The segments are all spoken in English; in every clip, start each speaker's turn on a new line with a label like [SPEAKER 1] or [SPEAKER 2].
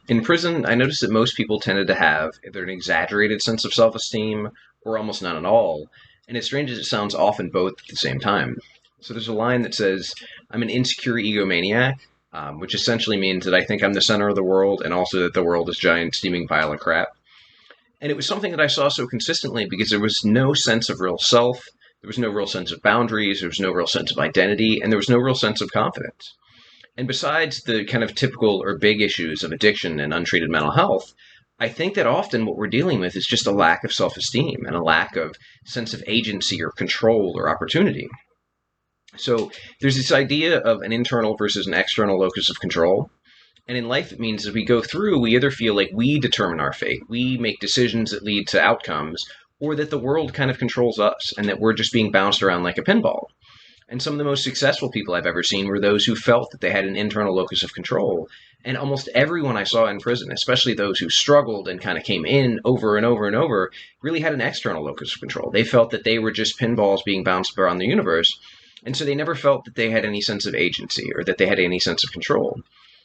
[SPEAKER 1] In prison, I noticed that most people tended to have either an exaggerated sense of self-esteem or almost none at all. And as strange as it sounds, often both at the same time. So there's a line that says, I'm an insecure egomaniac, which essentially means that I think I'm the center of the world and also that the world is a giant steaming pile of crap. And it was something that I saw so consistently because there was no sense of real self, there was no real sense of boundaries, there was no real sense of identity, and there was no real sense of confidence. And besides the kind of typical or big issues of addiction and untreated mental health, I think that often what we're dealing with is just a lack of self-esteem and a lack of sense of agency or control or opportunity. So there's this idea of an internal versus an external locus of control. And in life, it means as we go through, we either feel like we determine our fate, we make decisions that lead to outcomes, or that the world kind of controls us and that we're just being bounced around like a pinball. And some of the most successful people I've ever seen were those who felt that they had an internal locus of control. And almost everyone I saw in prison, especially those who struggled and kind of came in over and over and over, really had an external locus of control. They felt that they were just pinballs being bounced around the universe. And so they never felt that they had any sense of agency or that they had any sense of control.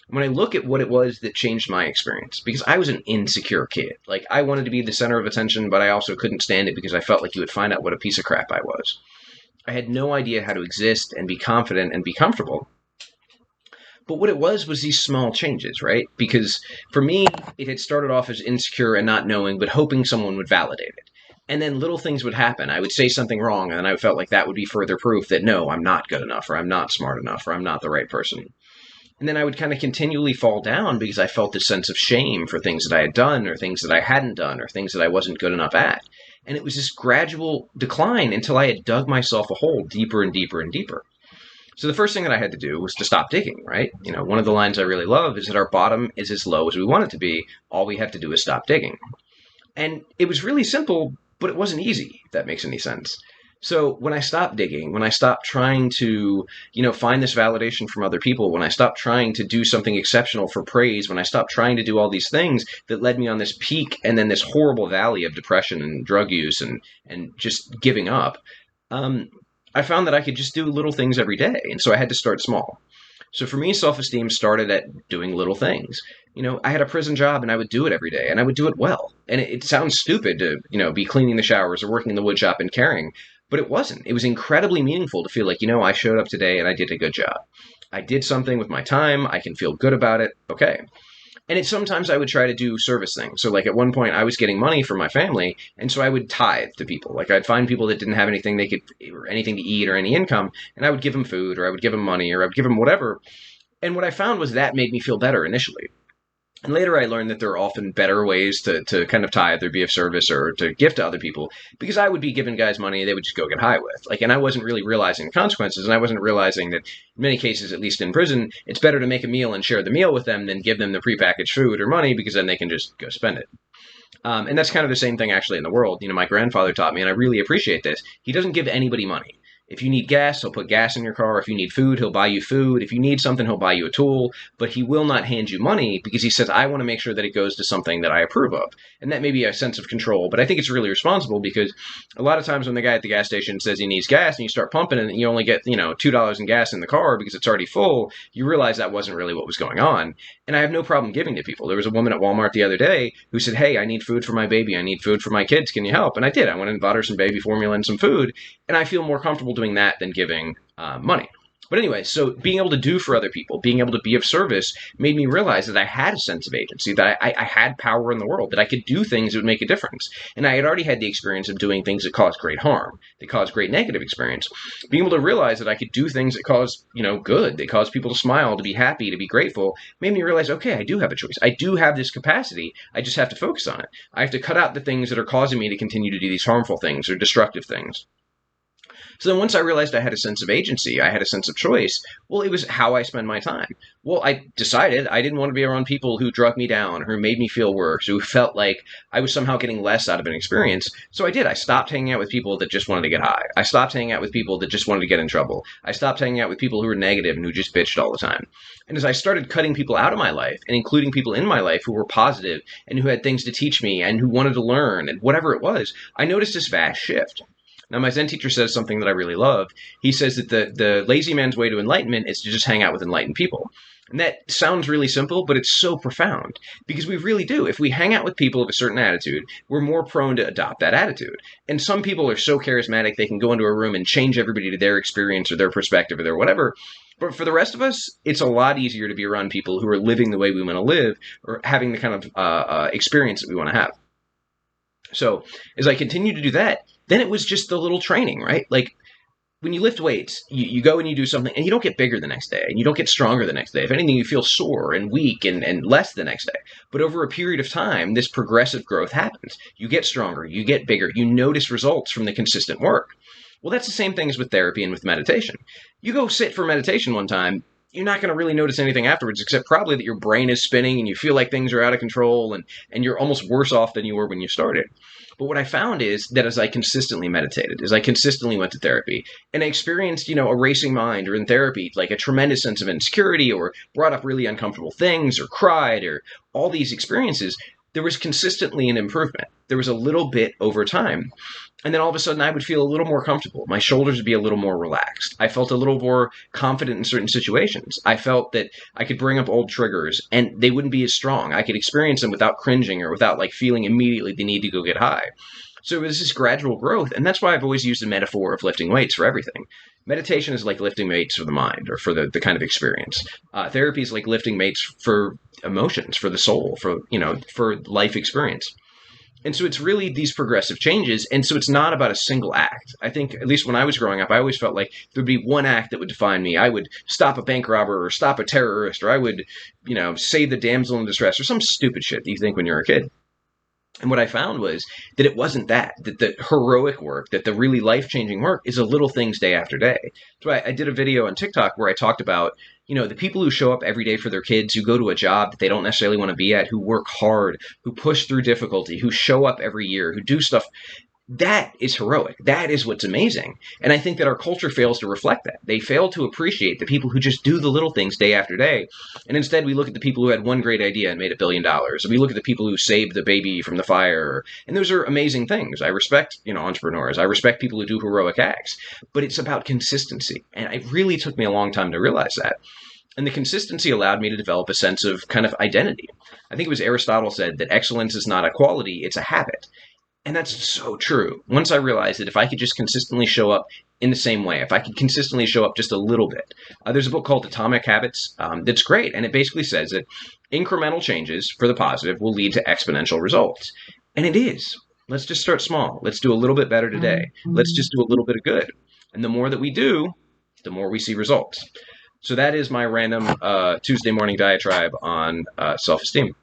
[SPEAKER 1] When I look at what it was that changed my experience, because I was an insecure kid. Like, I wanted to be the center of attention, but I also couldn't stand it because I felt like you would find out what a piece of crap I was. I had no idea how to exist and be confident and be comfortable. But what it was these small changes, right? Because for me, it had started off as insecure and not knowing, but hoping someone would validate it. And then little things would happen. I would say something wrong, and then I felt like that would be further proof that no, I'm not good enough, or I'm not smart enough, or I'm not the right person. And then I would kind of continually fall down because I felt this sense of shame for things that I had done, or things that I hadn't done, or things that I wasn't good enough at. And it was this gradual decline until I had dug myself a hole deeper and deeper and deeper. So the first thing that I had to do was to stop digging, right? You know, one of the lines I really love is that our bottom is as low as we want it to be. All we have to do is stop digging. And it was really simple, but it wasn't easy, if that makes any sense. So when I stopped digging, when I stopped trying to, find this validation from other people, when I stopped trying to do something exceptional for praise, when I stopped trying to do all these things that led me on this peak and then this horrible valley of depression and drug use and just giving up, I found that I could just do little things every day. And so I had to start small. So for me, self-esteem started at doing little things. I had a prison job and I would do it every day and I would do it well. And it sounds stupid to, be cleaning the showers or working in the wood shop and caring, but it wasn't. It was incredibly meaningful to feel like, I showed up today and I did a good job. I did something with my time. I can feel good about it. Okay. And sometimes I would try to do service things. So like at one point I was getting money from my family. And so I would tithe to people. Like I'd find people that didn't have anything they could, or anything to eat or any income. And I would give them food or I would give them money or I would give them whatever. And what I found was that made me feel better initially. And later I learned that there are often better ways to kind of tithe or be of service or to give to other people because I would be giving guys money they would just go get high with. And I wasn't really realizing the consequences, and I wasn't realizing that in many cases, at least in prison, it's better to make a meal and share the meal with them than give them the prepackaged food or money because then they can just go spend it. And that's kind of the same thing actually in the world. My grandfather taught me, and I really appreciate this. He doesn't give anybody money. If you need gas, he'll put gas in your car. If you need food, he'll buy you food. If you need something, he'll buy you a tool. But he will not hand you money because he says, I want to make sure that it goes to something that I approve of. And that may be a sense of control, but I think it's really responsible because a lot of times when the guy at the gas station says he needs gas and you start pumping and you only get, $2 in gas in the car because it's already full, you realize that wasn't really what was going on. And I have no problem giving to people. There was a woman at Walmart the other day who said, hey, I need food for my baby. I need food for my kids. Can you help? And I did. I went and bought her some baby formula and some food. And I feel more comfortable doing that than giving money. But anyway, so being able to do for other people, being able to be of service made me realize that I had a sense of agency, that I had power in the world, that I could do things that would make a difference. And I had already had the experience of doing things that caused great harm, that caused great negative experience. Being able to realize that I could do things that caused, good, that caused people to smile, to be happy, to be grateful, made me realize, okay, I do have a choice. I do have this capacity. I just have to focus on it. I have to cut out the things that are causing me to continue to do these harmful things or destructive things. So then once I realized I had a sense of agency, I had a sense of choice, well, it was how I spend my time. Well, I decided I didn't want to be around people who drug me down, who made me feel worse, who felt like I was somehow getting less out of an experience. So I did. I stopped hanging out with people that just wanted to get high. I stopped hanging out with people that just wanted to get in trouble. I stopped hanging out with people who were negative and who just bitched all the time. And as I started cutting people out of my life and including people in my life who were positive and who had things to teach me and who wanted to learn and whatever it was, I noticed this vast shift. Now, my Zen teacher says something that I really love. He says that the lazy man's way to enlightenment is to just hang out with enlightened people. And that sounds really simple, but it's so profound because we really do. If we hang out with people of a certain attitude, we're more prone to adopt that attitude. And some people are so charismatic, they can go into a room and change everybody to their experience or their perspective or their whatever. But for the rest of us, it's a lot easier to be around people who are living the way we want to live or having the kind of experience that we want to have. So as I continued to do that, then it was just the little training, right? Like when you lift weights, you go and you do something and you don't get bigger the next day and you don't get stronger the next day. If anything, you feel sore and weak and less the next day. But over a period of time, this progressive growth happens. You get stronger, you get bigger, you notice results from the consistent work. Well, that's the same thing as with therapy and with meditation. You go sit for meditation one time, you're not going to really notice anything afterwards, except probably that your brain is spinning and you feel like things are out of control and you're almost worse off than you were when you started. But what I found is that as I consistently meditated, as I consistently went to therapy, and I experienced, a racing mind or in therapy, like a tremendous sense of insecurity or brought up really uncomfortable things or cried or all these experiences, there was consistently an improvement. There was a little bit over time. And then all of a sudden I would feel a little more comfortable. My shoulders would be a little more relaxed. I felt a little more confident in certain situations. I felt that I could bring up old triggers and they wouldn't be as strong. I could experience them without cringing or without like feeling immediately the need to go get high. So it was this gradual growth. And that's why I've always used the metaphor of lifting weights for everything. Meditation is like lifting weights for the mind or for the kind of experience. Therapy is like lifting weights for emotions, for the soul, for life experience. And so it's really these progressive changes. And so it's not about a single act. I think, at least when I was growing up, I always felt like there'd be one act that would define me. I would stop a bank robber or stop a terrorist, or I would, save the damsel in distress or some stupid shit that you think when you're a kid. And what I found was that it wasn't that the heroic work, that the really life-changing work is the little things day after day. So I did a video on TikTok where I talked about, the people who show up every day for their kids, who go to a job that they don't necessarily want to be at, who work hard, who push through difficulty, who show up every year, who do stuff. That is heroic. That is what's amazing. And I think that our culture fails to reflect that. They fail to appreciate the people who just do the little things day after day. And instead we look at the people who had one great idea and made $1 billion. Or we look at the people who saved the baby from the fire. And those are amazing things. I respect, entrepreneurs. I respect people who do heroic acts. But it's about consistency. And it really took me a long time to realize that. And the consistency allowed me to develop a sense of kind of identity. I think it was Aristotle said that excellence is not a quality, it's a habit. And that's so true. Once I realized that if I could just consistently show up in the same way, if I could consistently show up just a little bit, there's a book called Atomic Habits that's great. And it basically says that incremental changes for the positive will lead to exponential results. And it is. Let's just start small. Let's do a little bit better today. Let's just do a little bit of good. And the more that we do, the more we see results. So that is my random Tuesday morning diatribe on self-esteem.